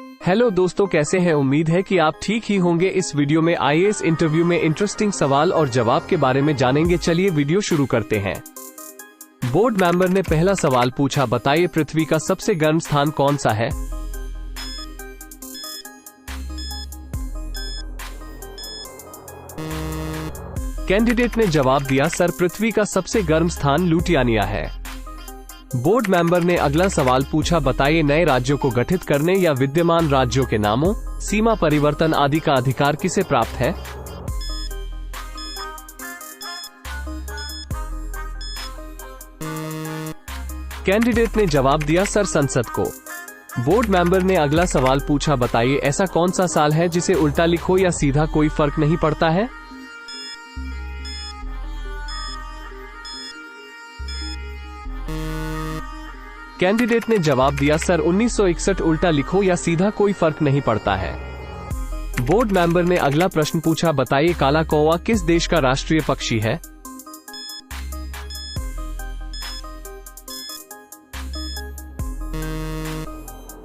Hello दोस्तों, कैसे हैं? उम्मीद है कि आप ठीक ही होंगे। इस वीडियो में आईएएस इंटरव्यू में इंटरेस्टिंग सवाल और जवाब के बारे में जानेंगे। चलिए वीडियो शुरू करते हैं। बोर्ड मेंबर ने पहला सवाल पूछा, बताइए पृथ्वी का सबसे गर्म स्थान कौन सा है? कैंडिडेट ने जवाब दिया, सर पृथ्वी का सबसे गर्म स्थान लुटियानिया है। बोर्ड मेंबर ने अगला सवाल पूछा, बताइए नए राज्यों को गठित करने या विद्यमान राज्यों के नामों, सीमा परिवर्तन आदि का अधिकार किसे प्राप्त है? कैंडिडेट ने जवाब दिया, सर संसद को। बोर्ड मेंबर ने अगला सवाल पूछा, बताइए ऐसा कौन सा साल है जिसे उल्टा लिखो या सीधा कोई फर्क नहीं पड़ता है? कैंडिडेट ने जवाब दिया, सर 1961। उल्टा लिखो या सीधा कोई फर्क नहीं पड़ता है। बोर्ड मेंबर ने अगला प्रश्न पूछा, बताइए काला कौवा किस देश का राष्ट्रीय पक्षी है?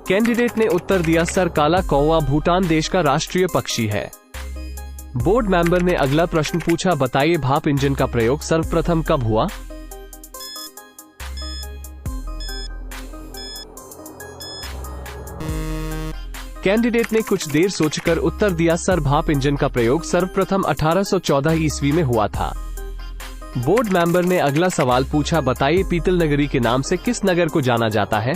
कैंडिडेट ने उत्तर दिया, सर काला कौवा भूटान देश का राष्ट्रीय पक्षी है। बोर्ड मेंबर ने अगला प्रश्न पूछा, बताइए भाप इंजन का प्रयोग सर्वप्रथम कब हुआ? कैंडिडेट ने कुछ देर सोचकर उत्तर दिया, सर भाप इंजन का प्रयोग सर्वप्रथम 1814 ईस्वी में हुआ था। बोर्ड मेंबर ने अगला सवाल पूछा, बताइए पीतल नगरी के नाम से किस नगर को जाना जाता है?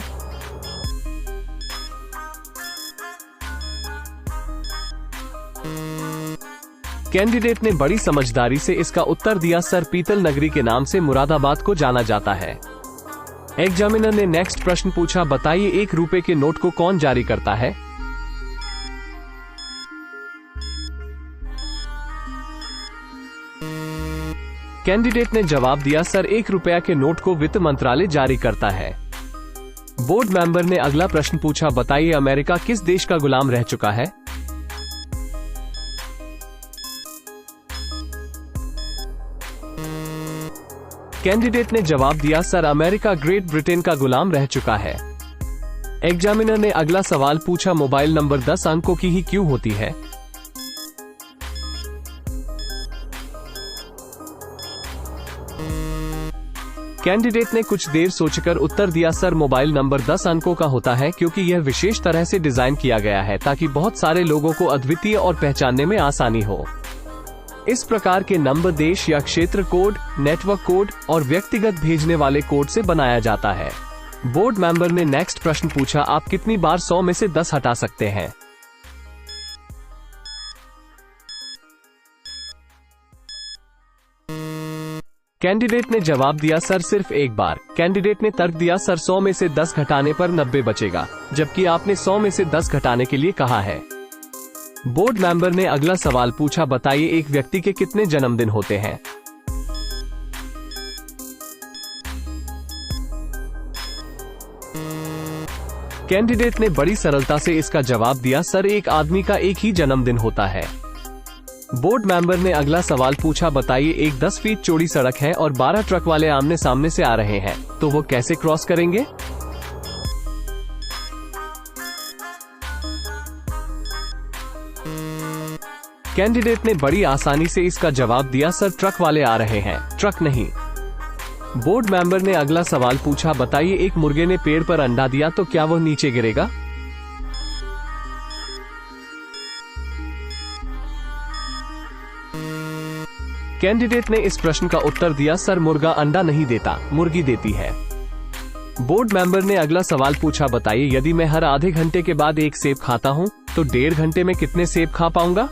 कैंडिडेट ने बड़ी समझदारी से इसका उत्तर दिया, सर पीतल नगरी के नाम से मुरादाबाद को जाना जाता है। एग्जामिनर ने नेक्स्ट प्रश्न पूछा, बताइए 1 रुपए के नोट को कौन जारी करता है? कैंडिडेट ने जवाब दिया, सर 1 रुपया के नोट को वित्त मंत्रालय जारी करता है। बोर्ड मेंबर ने अगला प्रश्न पूछा, बताइए अमेरिका किस देश का गुलाम रह चुका है? कैंडिडेट ने जवाब दिया, सर अमेरिका ग्रेट ब्रिटेन का गुलाम रह चुका है। एग्जामिनर ने अगला सवाल पूछा, मोबाइल नंबर 10 अंकों की ही क्यों होती है? कैंडिडेट ने कुछ देर सोचकर उत्तर दिया, सर मोबाइल नंबर 10 अंकों का होता है क्योंकि यह विशेष तरह से डिजाइन किया गया है ताकि बहुत सारे लोगों को अद्वितीय और पहचानने में आसानी हो। इस प्रकार के नंबर देश या क्षेत्र कोड, नेटवर्क कोड और व्यक्तिगत भेजने वाले कोड से बनाया जाता है। बोर्ड मेंबर ने नेक्स्ट प्रश्न पूछा, आप कितनी बार 100 में से 10 हटा सकते हैं? कैंडिडेट ने जवाब दिया, सर सिर्फ एक बार। कैंडिडेट ने तर्क दिया, सर 100 में से 10 घटाने पर 90 बचेगा, जबकि आपने 100 में से 10 घटाने के लिए कहा है। बोर्ड मेंबर ने अगला सवाल पूछा, बताइए एक व्यक्ति के कितने जन्मदिन होते हैं? कैंडिडेट ने बड़ी सरलता से इसका जवाब दिया, सर एक आदमी का एक ही जन्मदिन होता है। बोर्ड मेंबर ने अगला सवाल पूछा, बताइए एक 10 फीट चौड़ी सड़क है और 12 ट्रक वाले आमने सामने से आ रहे हैं, तो वो कैसे क्रॉस करेंगे? कैंडिडेट ने बड़ी आसानी से इसका जवाब दिया, सर ट्रक वाले आ रहे हैं, ट्रक नहीं। बोर्ड मेंबर ने अगला सवाल पूछा, बताइए एक मुर्गे ने पेड़ पर अंडा दिया तो क्या वह नीचे गिरेगा? कैंडिडेट ने इस प्रश्न का उत्तर दिया, सर मुर्गा अंडा नहीं देता, मुर्गी देती है। बोर्ड मेंबर ने अगला सवाल पूछा, बताइए यदि मैं हर आधे घंटे के बाद एक सेब खाता हूं तो 1.5 घंटे में कितने सेब खा पाऊंगा?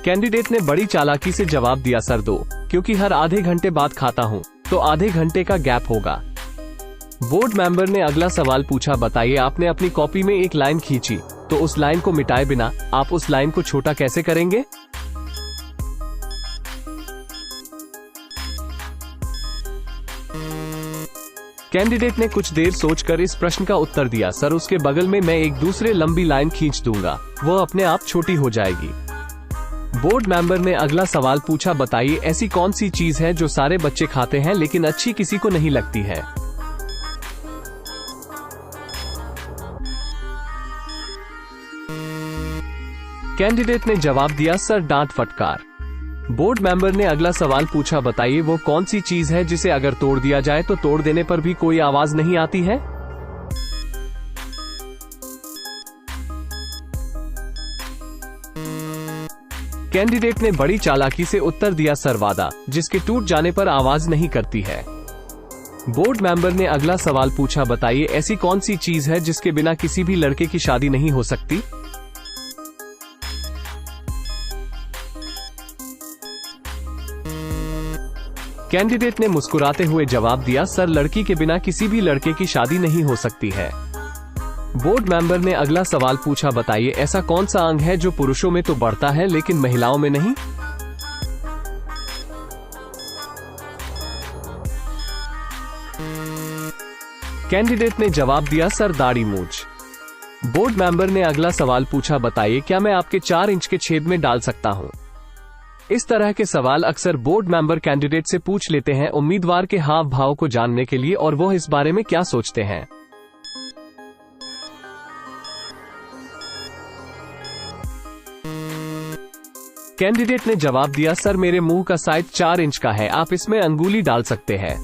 कैंडिडेट ने बड़ी चालाकी से जवाब दिया, सर 2, क्योंकि हर आधे घंटे बाद खाता हूं तो आधे घंटे का गैप होगा। बोर्ड मेंबर ने अगला सवाल पूछा, बताइए आपने अपनी कॉपी में एक लाइन खींची तो उस लाइन को मिटाए बिना आप उस लाइन को छोटा कैसे करेंगे? कैंडिडेट ने कुछ देर सोचकर इस प्रश्न का उत्तर दिया, सर उसके बगल में मैं एक दूसरे लंबी लाइन खींच दूंगा, वह अपने आप छोटी हो जाएगी। बोर्ड मेंबर ने अगला सवाल पूछा, बताइए ऐसी कौन सी चीज है जो सारे बच्चे खाते हैं लेकिन अच्छी किसी को नहीं लगती है। कैंडिडेट ने जवाब दिया, सर डांट फटकार। बोर्ड मेंबर ने अगला सवाल पूछा, बताइए वो कौन सी चीज है जिसे अगर तोड़ दिया जाए तो तोड़ देने पर भी कोई आवाज नहीं आती है। कैंडिडेट ने बड़ी चालाकी से उत्तर दिया, सर वादा, जिसके टूट जाने पर आवाज नहीं करती है। बोर्ड मेंबर ने अगला सवाल पूछा, बताइए ऐसी कौन सी चीज है जिसके बिना किसी भी लड़के की शादी नहीं हो सकती। कैंडिडेट ने मुस्कुराते हुए जवाब दिया, सर लड़की के बिना किसी भी लड़के की शादी नहीं हो सकती है। बोर्ड मेंबर ने अगला सवाल पूछा, बताइए ऐसा कौन सा अंग है जो पुरुषों में तो बढ़ता है लेकिन महिलाओं में नहीं। कैंडिडेट ने जवाब दिया, सर दाढ़ी मूंछ। बोर्ड मेंबर ने अगला सवाल पूछा, बताइए क्या मैं आपके 4 इंच के छेद में डाल सकता हूं। इस तरह के सवाल अक्सर बोर्ड मेंबर कैंडिडेट से पूछ लेते हैं उम्मीदवार के हाव भाव को जानने के लिए और वो इस बारे में क्या सोचते हैं। कैंडिडेट ने जवाब दिया, सर मेरे मुंह का साइज 4 इंच का है, आप इसमें अंगुली डाल सकते हैं।